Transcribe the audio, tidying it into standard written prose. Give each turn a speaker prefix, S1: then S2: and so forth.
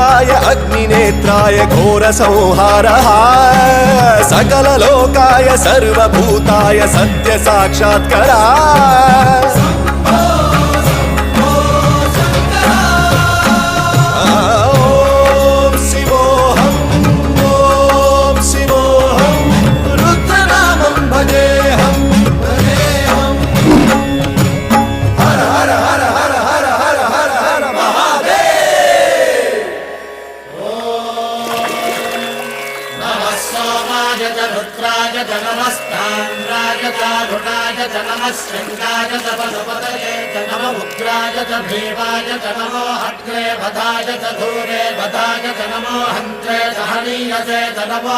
S1: रुद्राय अग्निनेत्राय घोरसंहारः सकललोकाय सर्वभूताय सत्यसाक्षात्करः
S2: रुद्राय च नमस्ताम्राय च घुटाय च नमः शृङ्गाय च पशुपतये च नम उग्राय च भीमाय च नमो हग्रे वधाय च धूरे वधाय च नमो हन्त्रे च हनीयसे च नमो